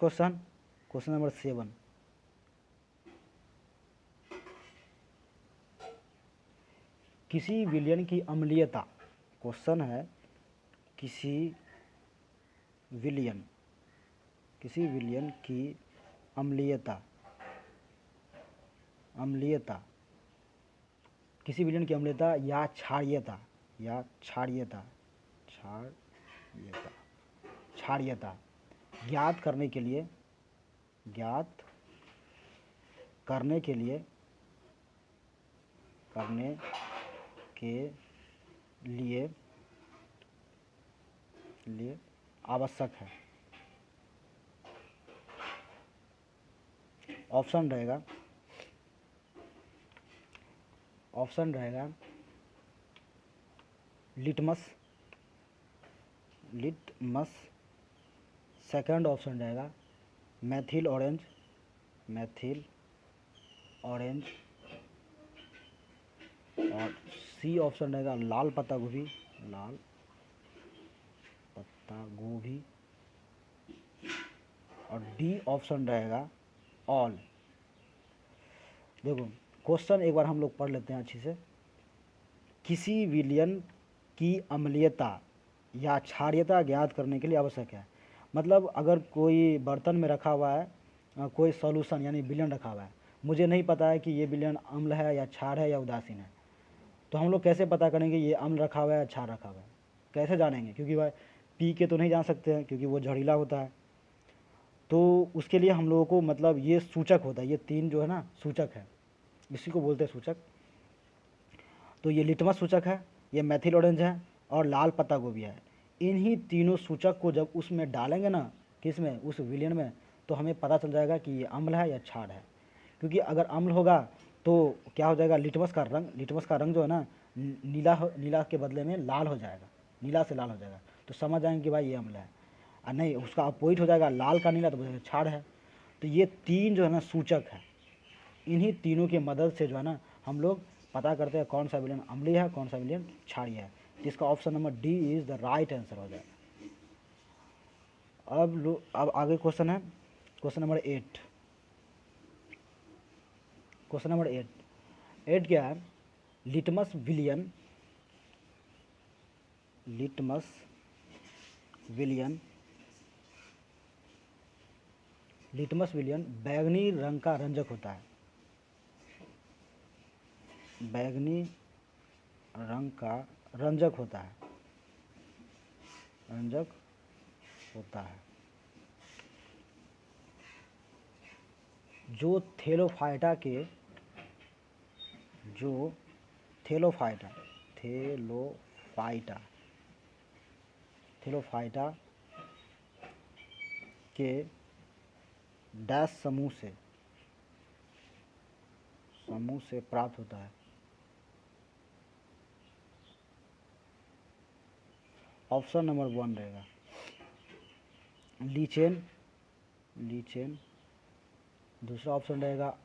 Question question number 7, किसी विलयन की अम्लीयता, क्वेश्चन है किसी विलयन की अम्लीयता किसी विलयन की अम्लीयता या क्षारीयता ज्ञात करने के लिए आवश्यक है। ऑप्शन रहेगा लिटमस, सेकंड ऑप्शन रहेगा मैथिल ऑरेंज, और सी ऑप्शन रहेगा लाल पत्ता गोभी, और डी ऑप्शन रहेगा ऑल। देखो क्वेश्चन एक बार हम लोग पढ़ लेते हैं अच्छी से। किसी विलयन की अम्लीयता या क्षारीयता ज्ञात करने के लिए आवश्यक है। मतलब अगर कोई बर्तन में रखा हुआ है कोई सॉल्यूशन यानी विलयन रखा हुआ है, मुझे नहीं पता है कि ये विलयन अम्ल है या क्षार है या उदासीन है, तो हम लोग कैसे पता करेंगे ये अम्ल रखा हुआ है या क्षार रखा हुआ है? कैसे जानेंगे? क्योंकि भाई पी के तो नहीं जान सकते हैं क्योंकि वो जहरीला होता है। तो उसके लिए हम लोगों को मतलब ये सूचक होता है, ये 3 जो है ना सूचक है, इसी को बोलते हैं सूचक। तो ये लिटमस सूचक है, ये मैथिल ऑरेंज है और लाल पत्ता गोभी है। इन्हीं तीनों सूचक को जब उसमें डालेंगे ना, किस में, उस विलयन में, तो हमें पता चल जाएगा कि ये अम्ल है या क्षार है। क्योंकि अगर अम्ल होगा तो क्या हो जाएगा, लिटमस का रंग जो है ना नीला के बदले में लाल हो जाएगा, नीला से लाल हो जाएगा, तो समझ जाएंगे कि भाई ये अम्ल है। और नहीं, उसका अपोजिट हो जाएगा लाल का नीला, तो बोलेंगे क्षार है। तो ये 3 जो है ना सूचक है, इन्हीं तीनों की मदद से जो है ना हम लोग पता करते हैं कौन सा विलयन अम्लीय है, कौन सा विलयन क्षारीय है। जिसका option number D is the right answer हो जाएगा। अब आगे क्वेश्चन है क्वेश्चन नंबर 8। क्वेश्चन नंबर 8 क्या है? लिटमस विलयन बैंगनी रंग का रंजक होता है। बैंगनी रंग का रंजक होता है जो थेलोफाइटा के डैश समूह से प्राप्त होता है। ऑप्शन नंबर 1 रहेगा लीचेन, दूसरा ऑप्शन रहेगा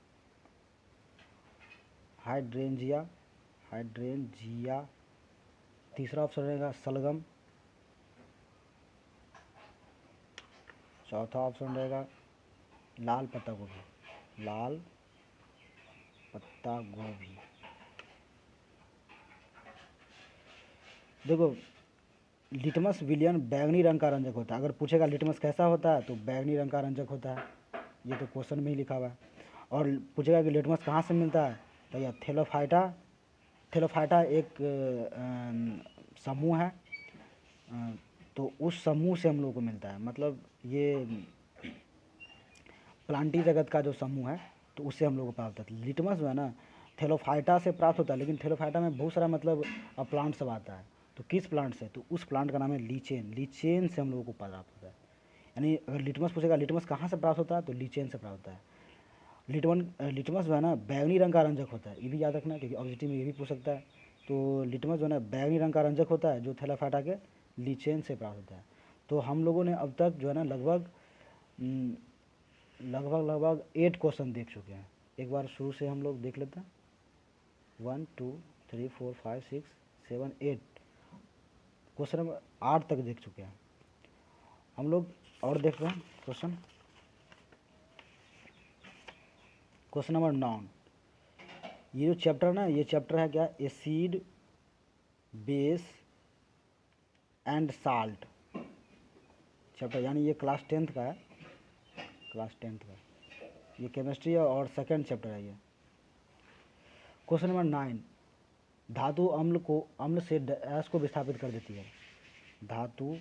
हाइड्रेंजिया, तीसरा ऑप्शन रहेगा सलगम, चौथा ऑप्शन रहेगा लाल पत्ता गोभी। देखो लिटमस विलयन बैंगनी रंग का रंजक होता है। अगर पूछेगा लिटमस कैसा होता है तो बैंगनी रंग का रंजक होता है, ये तो क्वेश्चन में ही लिखा हुआ है। और पूछेगा कि लिटमस कहाँ से मिलता है, तो यह थेलोफाइटा एक समूह है, तो उस समूह से हम लोग को मिलता है। मतलब ये प्लांटी जगत का जो समूह है तो उससे हम लोग को प्राप्त होता है। लिटमस जो है ना थेलोफाइटा से प्राप्त होता है, लेकिन थेलोफाइटा में बहुत सारा मतलब प्लांट सब आता है। तो किस प्लांट से, तो उस प्लांट का नाम है लीचेन से हम लोगों को प्राप्त होता है। यानी अगर लिटमस पूछेगा लिटमस कहाँ से प्राप्त होता है तो लीचेन से प्राप्त होता है। लिटमस जो है ना बैंगनी रंग का रंजक होता है, ये भी याद रखना क्योंकि ऑब्जेक्टिव में ये भी पूछ सकता है। तो लिटमस जो है ना बैंगनी रंग का रंजक होता है जो थेलोफाइटा के लीचेन से प्राप्त होता है। तो हम लोगों ने अब तक जो है ना लगभग 8 क्वेश्चन देख चुके हैं। एक बार शुरू से हम लोग देख लेते हैं। 1 2 3 4 5 6 7 8 क्वेश्चन नंबर 8 तक देख चुके हैं हम लोग। और देख रहे हैं क्वेश्चन क्वेश्चन नंबर 9, ये जो चैप्टर ना, ये चैप्टर है क्या, acid base and salt chapter, यानी ये क्लास 10th का है, क्लास 10th का ये केमिस्ट्री है और सेकंड चैप्टर है ये। क्वेश्चन नंबर 9, धातु अम्ल से डैश को विस्थापित कर देती है। धातु,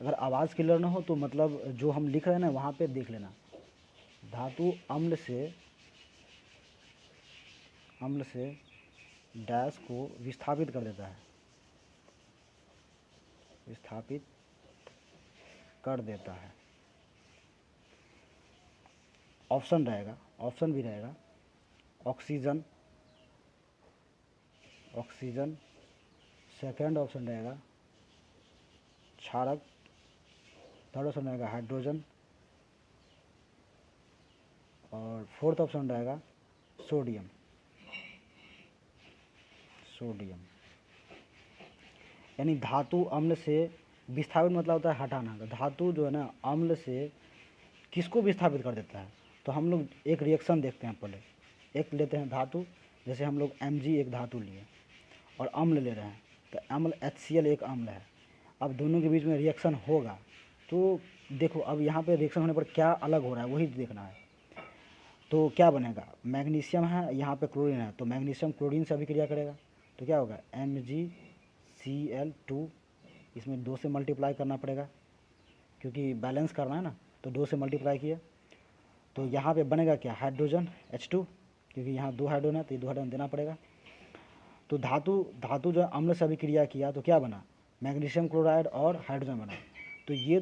अगर आवाज़ क्लियर ना हो तो मतलब जो हम लिख रहे हैं ना वहाँ पे देख लेना। धातु अम्ल से डैश को विस्थापित कर देता है, विस्थापित कर देता है। ऑप्शन रहेगा, ऑप्शन भी रहेगा, ऑक्सीजन, सेकंड ऑप्शन रहेगा क्षारक, थर्ड ऑप्शन रहेगा हाइड्रोजन और फोर्थ ऑप्शन रहेगा सोडियम। यानी धातु अम्ल से विस्थापित मतलब होता है हटाना। तो धातु जो है ना अम्ल से किसको विस्थापित कर देता है, तो हम लोग एक रिएक्शन देखते हैं। पहले एक लेते हैं धातु, जैसे हम लोग Mg एक धातु लिए और अम्ल ले रहे हैं, तो अम्ल HCl एक अम्ल है। अब दोनों के बीच में रिएक्शन होगा, तो देखो अब यहाँ पे रिएक्शन होने पर क्या अलग हो रहा है वही देखना है। तो क्या बनेगा, मैग्नीशियम है, यहाँ पे क्लोरीन है, तो मैग्नीशियम क्लोरीन से अभिक्रिया करेगा, तो क्या होगा MgCl2, इसमें 2 से मल्टीप्लाई करना पड़ेगा क्योंकि बैलेंस करना है ना, तो 2 से मल्टीप्लाई किया तो यहाँ पे बनेगा क्या, हाइड्रोजन H2, क्योंकि यहाँ 2 हाइड्रोजन है तो ये 2 हाइड्रोजन देना पड़ेगा। तो धातु जो अम्ल से अभिक्रिया किया तो क्या बना, मैग्नीशियम क्लोराइड और हाइड्रोजन बना। तो ये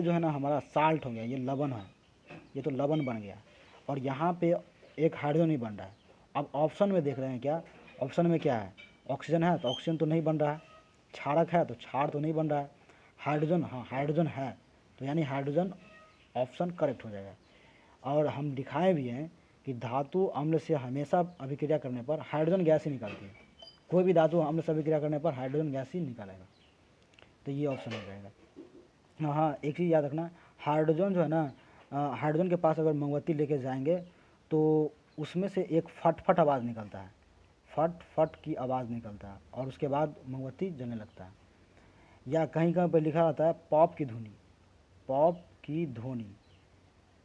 जो है ना हमारा साल्ट हो गया, ये लवण है, ये तो लवण बन गया और यहाँ पे एक हाइड्रोजन ही बन रहा है। अब ऑप्शन में देख रहे हैं क्या, ऑप्शन में क्या है, ऑक्सीजन है तो ऑक्सीजन तो नहीं बन रहा है, क्षारक है तो क्षार तो नहीं बन रहा है, हाइड्रोजन, हाँ हाइड्रोजन है, तो यानी हाइड्रोजन ऑप्शन करेक्ट हो जाएगा। और हम दिखाए भी हैं कि धातु अम्ल से हमेशा अभिक्रिया करने पर हाइड्रोजन गैस ही निकलती है। कोई भी धातु अम्ल से अभिक्रिया करने पर हाइड्रोजन गैस ही निकालेगा, तो ये ऑप्शन हो जाएगा। हाँ, एक चीज़ याद रखना, हाइड्रोजन जो है ना, हाइड्रोजन के पास अगर मोमबत्ती लेके जाएंगे तो उसमें से एक फट फट आवाज़ निकलता है, फट फट की आवाज़ निकलता है और उसके बाद मोमबत्ती जलने लगता है। या कहीं कहीं पर लिखा रहता है पॉप की ध्वनि, पॉप की ध्वनि।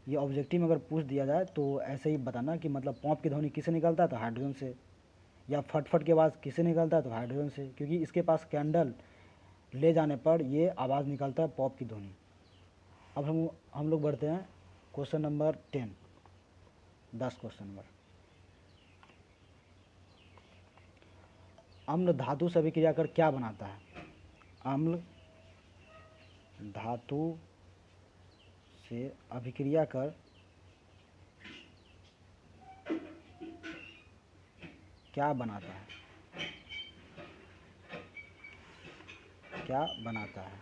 ये ऑब्जेक्टिव में अगर पूछ दिया जाए तो ऐसे ही बताना कि मतलब पॉप की ध्वनि किससे निकलता है, तो हाइड्रोजन से। या फट फट की आवाज़ किससे निकलता है, तो हाइड्रोजन से, क्योंकि इसके पास कैंडल ले जाने पर ये आवाज़ निकलता है पॉप की ध्वनि। अब हम लोग बढ़ते हैं क्वेश्चन नंबर 10, 10 क्वेश्चन नंबर। अम्ल धातु से अभिक्रिया कर क्या बनाता है, अम्ल धातु से अभिक्रिया कर क्या बनाता है, क्या बनाता है,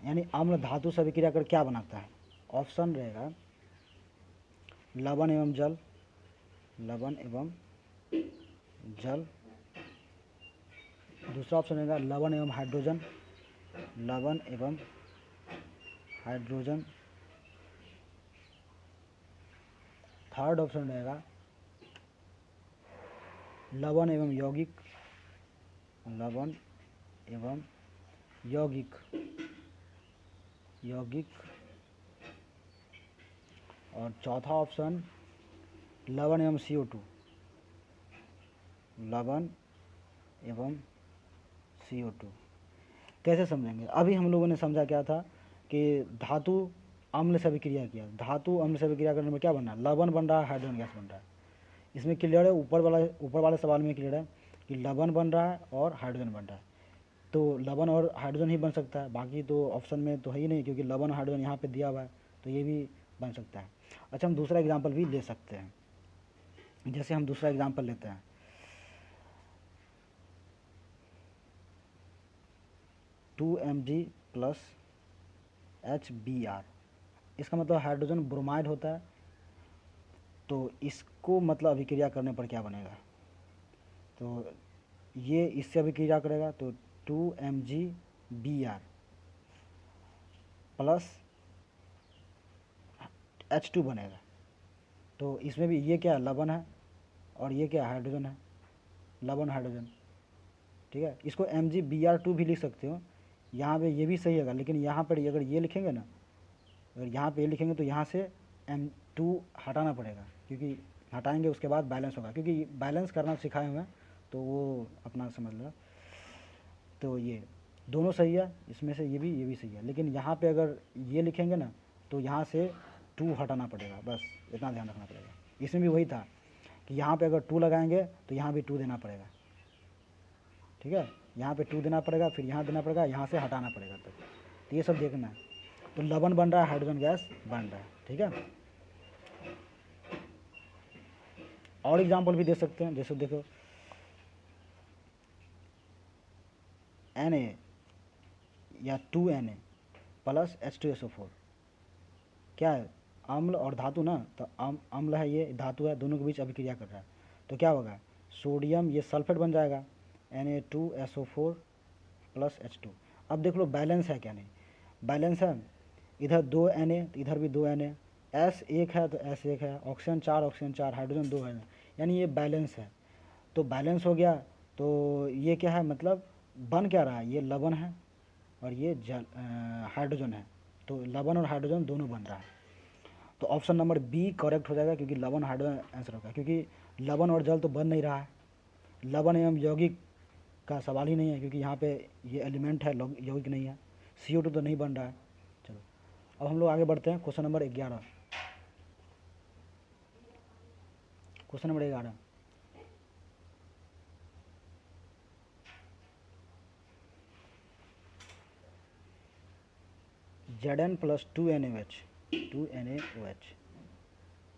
यानी अम्ल धातु से अभिक्रिया कर क्या बनाता है। ऑप्शन रहेगा लवण एवं जल, लवण एवं जल। दूसरा ऑप्शन रहेगा लवण एवं हाइड्रोजन, लवण एवं हाइड्रोजन। थर्ड ऑप्शन रहेगा लवण एवं यौगिक, लवण एवं यौगिक, यौगिक। और चौथा ऑप्शन लवण एवं CO2, लवण एवं CO2। कैसे समझेंगे, अभी हम लोगों ने समझा क्या था कि धातु अम्ल से अभिक्रिया किया, धातु अम्ल से अभिक्रिया करने में क्या बन रहा है, लवण बन रहा है, हाइड्रोजन गैस बन रहा है। इसमें क्लियर है, ऊपर वाले सवाल में क्लियर है कि लवण बन रहा है और हाइड्रोजन बन रहा है। तो लवण और हाइड्रोजन ही बन सकता है, बाकी तो ऑप्शन में तो है ही नहीं, क्योंकि लवण और हाइड्रोजन यहाँ पे दिया हुआ है, तो ये भी बन सकता है। अच्छा, हम दूसरा एग्जाम्पल भी ले सकते हैं, जैसे हम दूसरा एग्जाम्पल लेते हैं, 2Mg प्लस HBr, इसका मतलब हाइड्रोजन ब्रोमाइड होता है। तो इसको मतलब अभिक्रिया करने पर क्या बनेगा, तो ये इससे अभिक्रिया करेगा तो 2MgBr प्लस H2 बनेगा, तो इसमें भी ये क्या है, लवण है, और ये क्या हाइड्रोजन है, लवण हाइड्रोजन। ठीक है, इसको MgBr2 भी लिख सकते हो, यहाँ पे ये भी सही होगा, लेकिन यहाँ पर अगर ये लिखेंगे ना, अगर यहाँ पे ये लिखेंगे तो यहाँ से M2 हटाना पड़ेगा, क्योंकि हटाएंगे उसके बाद बैलेंस होगा, क्योंकि बैलेंस करना सिखाए हुए हैं तो वो अपना समझ लो। तो ये दोनों सही है, इसमें से ये भी सही है, लेकिन यहाँ पे अगर ये लिखेंगे ना तो यहाँ से 2 हटाना पड़ेगा, बस इतना ध्यान रखना पड़ेगा। इसमें भी वही था कि यहाँ पे अगर 2 लगाएंगे तो यहाँ भी 2 देना पड़ेगा। ठीक है, यहाँ पे 2 देना पड़ेगा, फिर यहाँ देना पड़ेगा, यहाँ से हटाना पड़ेगा तब। तो ये सब देखना है। तो लवण बन रहा है, हाइड्रोजन गैस बन रहा है। ठीक है, और एग्जाम्पल भी दे सकते हैं, जैसे देखो Na या 2Na प्लस H2SO4 क्या है, अम्ल और धातु ना, तो अम्ल है, ये धातु है, दोनों के बीच अभिक्रिया कर रहा है, तो क्या होगा, सोडियम ये सल्फेट बन जाएगा, Na2SO4 प्लस H2। अब देख लो बैलेंस है क्या नहीं, बैलेंस है, इधर 2 Na तो इधर भी 2 Na, S एक है तो S एक है, ऑक्सीजन 4, हाइड्रोजन 2 है, यानी ये बैलेंस है। तो बैलेंस हो गया, तो ये क्या है, मतलब बन क्या रहा है, ये लवण है और ये हाइड्रोजन है, तो लवण और हाइड्रोजन दोनों बन रहा है। तो ऑप्शन नंबर बी करेक्ट हो जाएगा, क्योंकि लवण हाइड्रोजन आंसर होगा, क्योंकि लवण और जल तो बन नहीं रहा है, लवण एवं यौगिक का सवाल ही नहीं है, क्योंकि यहाँ पे ये एलिमेंट है, यौगिक नहीं है, CO2 तो नहीं बन रहा है। चलो अब हम लोग आगे बढ़ते हैं, question number 11। Question number 11, Zn plus 2NaOH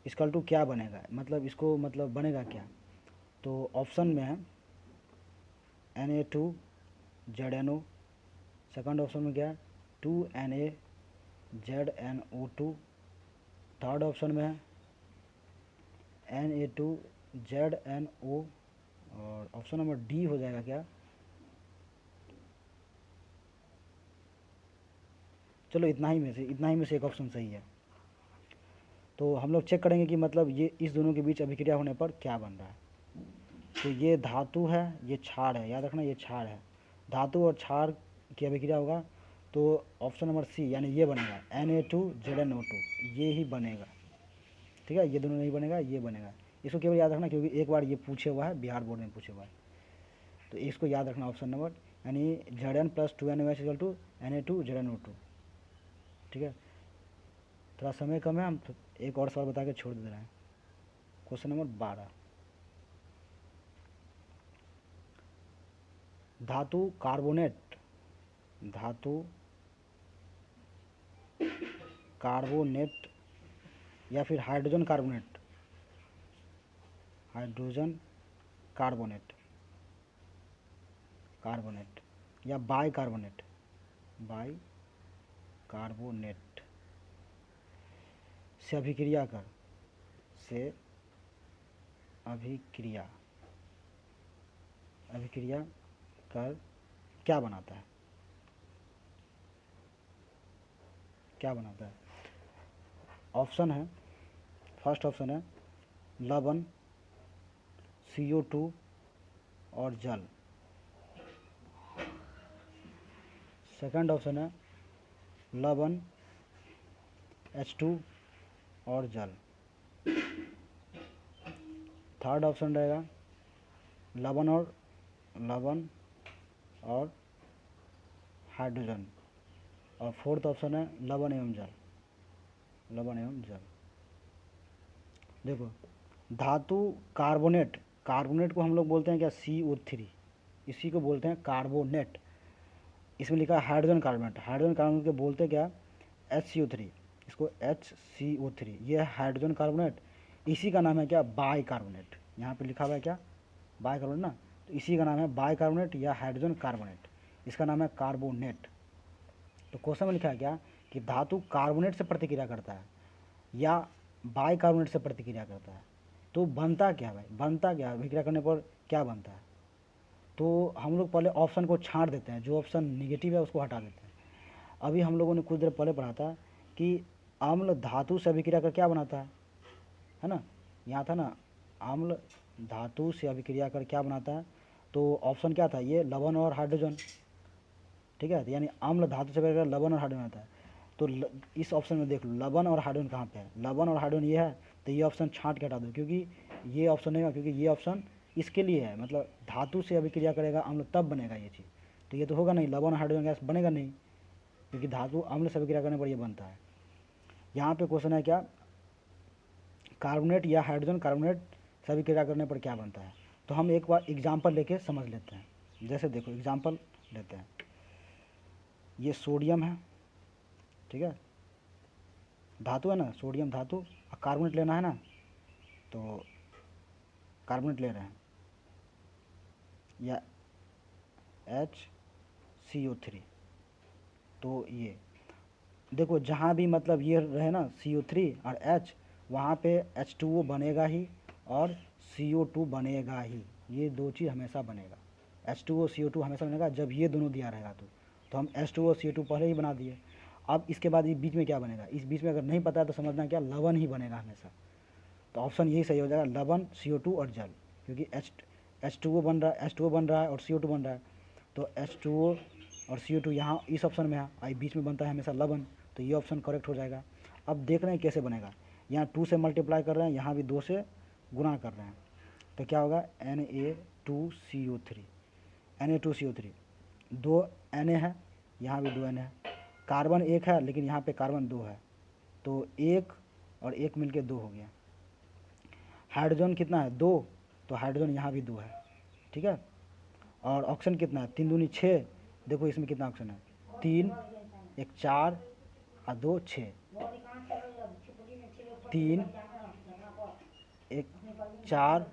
इसका टू क्या बनेगा, मतलब इसको मतलब बनेगा क्या, तो ऑप्शन में है Na2ZNO, सेकंड ऑप्शन में क्या है 2NaZNO2, थर्ड ऑप्शन में है Na2ZNO, और ऑप्शन नंबर डी हो जाएगा क्या, चलो इतना ही में से एक ऑप्शन सही है। तो हम लोग चेक करेंगे कि मतलब ये इस दोनों के बीच अभिक्रिया होने पर क्या बन रहा है। तो ये धातु है, ये क्षार है, याद रखना ये क्षार है, धातु और क्षार की अभिक्रिया होगा, तो ऑप्शन नंबर सी यानी ये बनेगा Na2ZNO2, ये ही बनेगा। ठीक है, ये दोनों नहीं बनेगा, ये बनेगा। इसको केवल याद रखना, क्योंकि एक बार ये पूछे हुआ है, बिहार बोर्ड में पूछे हुआ है, तो इसको याद रखना ऑप्शन नंबर, यानी Zn plus 2NaOH equal to Na2ZNO2। ठीक है, थोड़ा समय कम है, हम एक और सवाल बता के छोड़ दे रहे हैं। क्वेश्चन नंबर 12, धातु कार्बोनेट या फिर हाइड्रोजन कार्बोनेट या बाइकार्बोनेट से अभिक्रिया कर क्या बनाता है, ऑप्शन है, फर्स्ट ऑप्शन है लवण, CO2 और जल, सेकंड ऑप्शन है लवण, H2 और जल, थर्ड ऑप्शन रहेगा लवण और हाइड्रोजन, और फोर्थ ऑप्शन है लवण एवं जल। देखो धातु कार्बोनेट को हम लोग बोलते हैं क्या, CO3, इसी को बोलते हैं कार्बोनेट। इसमें लिखा है हाइड्रोजन कार्बोनेट को बोलते हैं क्या, HCO3, इसको HCO3, ये है हाइड्रोजन कार्बोनेट। इसी का नाम है क्या, बाइकार्बोनेट, यहाँ पे लिखा हुआ है क्या, बाइकार्बोनेट ना, तो इसी का नाम है बाइकार्बोनेट या हाइड्रोजन कार्बोनेट, इसका नाम है कार्बोनेट। तो क्वेश्चन में लिखा है क्या कि धातु कार्बोनेट से प्रतिक्रिया करता है या बाइकार्बोनेट से प्रतिक्रिया करता है, तो बनता क्या है भाई, अभिक्रिया करने पर क्या बनता है। तो हम लोग पहले ऑप्शन को छांट देते हैं, जो ऑप्शन निगेटिव है उसको हटा देते हैं। अभी हम लोगों ने कुछ देर पहले पढ़ा था कि अम्ल धातु से अभिक्रिया कर क्या बनाता है ना, यहाँ था ना, अम्ल धातु से अभिक्रिया कर क्या बनाता है, तो ऑप्शन क्या था, ये लवण और हाइड्रोजन, ठीक है। तो यानी अम्ल धातु से अभिक्रिया कर लवण और हाइड्रोजन आता है। तो इस ऑप्शन में देख लो लवण और हाइड्रोजन कहाँ पे है, लवण और हाइड्रोजन ये है, तो ये ऑप्शन छांट के हटा दो, क्योंकि ये ऑप्शन नहीं है, क्योंकि ये ऑप्शन इसके लिए है, मतलब धातु से अभिक्रिया करेगा अम्ल तब बनेगा ये चीज़, तो ये तो होगा नहीं, लवण और हाइड्रोजन गैस बनेगा नहीं, क्योंकि धातु अम्ल से अभिक्रिया करने पर ये बनता है। यहाँ पे क्वेश्चन है क्या, कार्बोनेट या हाइड्रोजन कार्बोनेट से अभिक्रिया करने पर क्या बनता है। तो हम एक बार एग्जाम्पल लेके समझ लेते हैं। जैसे देखो एग्जाम्पल लेते हैं, ये सोडियम है, ठीक है, धातु है ना, सोडियम धातु, और कार्बोनेट लेना है ना, तो कार्बोनेट ले रहे हैं, या HCO3। तो ये देखो जहाँ भी मतलब ये रहे ना CO3 और H, वहाँ पे H2O बनेगा ही और CO2 बनेगा ही, ये दो चीज़ हमेशा बनेगा। H2O CO2 हमेशा बनेगा जब ये दोनों दिया रहेगा तो हम H2O CO2 पहले ही बना दिए। अब इसके बाद ये बीच में क्या बनेगा, इस बीच में अगर नहीं पता है तो समझना क्या, लवण ही बनेगा हमेशा। तो ऑप्शन यही सही हो जाएगा, लवण, CO2 और जल, क्योंकि H2O बन रहा है, H2O बन रहा है और CO2 बन रहा है, तो H2O और CO2 यहाँ इस ऑप्शन में है, आई बीच में बनता है हमेशा लवण, तो ये ऑप्शन करेक्ट हो जाएगा। अब देख रहे हैं कैसे बनेगा, यहाँ 2 से मल्टीप्लाई कर रहे हैं, यहाँ भी 2 से गुणा कर रहे हैं, तो क्या होगा Na2CO3, Na2CO3, 2 Na है, यहाँ भी 2 Na है, कार्बन 1 है लेकिन यहाँ पे कार्बन 2 है, तो 1 और 1 मिलके 2 हो गया। हाइड्रोजन कितना है, 2, तो हाइड्रोजन यहाँ भी 2 है, ठीक है। और ऑक्सीजन कितना है, 3 दूनी 6, देखो इसमें कितना ऑक्सीजन है, 3, 1 4 और 2 6, 3 1 4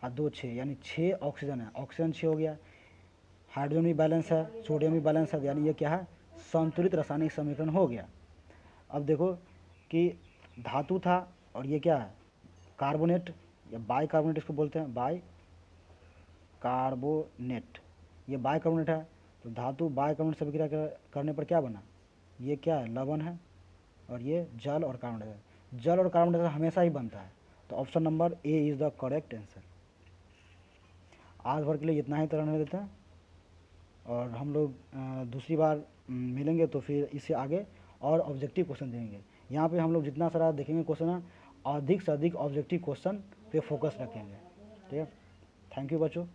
और 2 6, यानी 6 ऑक्सीजन है, ऑक्सीजन 6 हो गया। हाइड्रोजन भी बैलेंस है, सोडियम भी बैलेंस है, यानी ये क्या है, संतुलित रासायनिक समीकरण हो गया। अब देखो कि धातु था और ये क्या है, कार्बोनेट या बाई कार्बोनेट इसको बोलते हैं, बाई कार्बोनेट, ये बाई कार्बोनेट है, तो धातु बाई कार्बोनेट से अभिक्रिया करने पर क्या बना, ये क्या है, लवण है, और ये जल और कार्बन डाइऑक्साइड, जल और कार्बन डाइऑक्साइड हमेशा ही बनता है, तो option number A is the correct answer. आज भर के लिए इतना ही रहने देते हैं, और हम लोग दूसरी बार मिलेंगे तो फिर इससे आगे और ऑब्जेक्टिव क्वेश्चन देंगे। यहाँ पे हम लोग जितना सारा देखेंगे क्वेश्चन है, अधिक से अधिक ऑब्जेक्टिव क्वेश्चन पे फोकस रखेंगे, ठीक है। थैंक यू बच्चों।